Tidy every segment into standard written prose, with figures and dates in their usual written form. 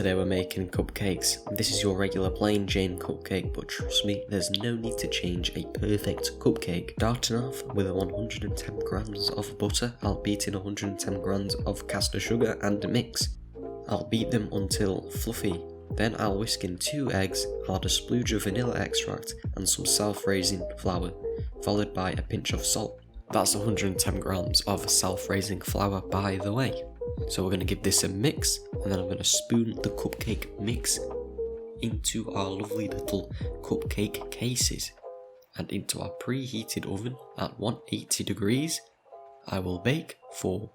today we're making cupcakes. This is your regular plain Jane cupcake, but trust me, there's no need to change a perfect cupcake. Starting off with 110 grams of butter, I'll beat in 110 grams of caster sugar and mix. I'll beat them until fluffy. Then I'll whisk in 2 eggs, add a splooge of vanilla extract and some self-raising flour, followed by a pinch of salt. That's 110 grams of self-raising flour, by the way. So we're going to give this a mix, and then I'm going to spoon the cupcake mix into our lovely little cupcake cases and into our preheated oven at 180 degrees. I will bake for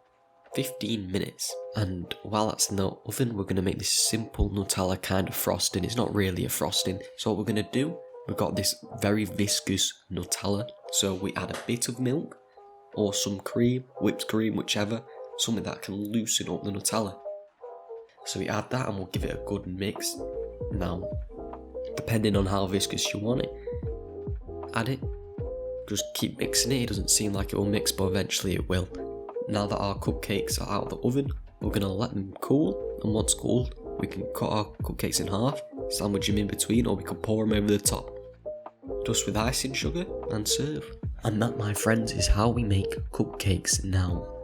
15 minutes. And while that's in the oven, we're going to make this simple Nutella kind of frosting. It's not really a frosting. So what we're going to do, we've got this very viscous Nutella. So we add a bit of milk or some cream, whipped cream, whichever, something that can loosen up the Nutella. So we add that and we'll give it a good mix. Now, depending on how viscous you want it, add it. Just keep mixing it. It doesn't seem like it will mix, but eventually it will. Now that our cupcakes are out of the oven, we're going to let them cool, and once cooled, we can cut our cupcakes in half, sandwich them in between, or we can pour them over the top. Dust with icing sugar and serve. And that, my friends, is how we make cupcakes now.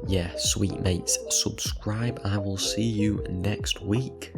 Yeah, sweet mates, subscribe. I will see you next week.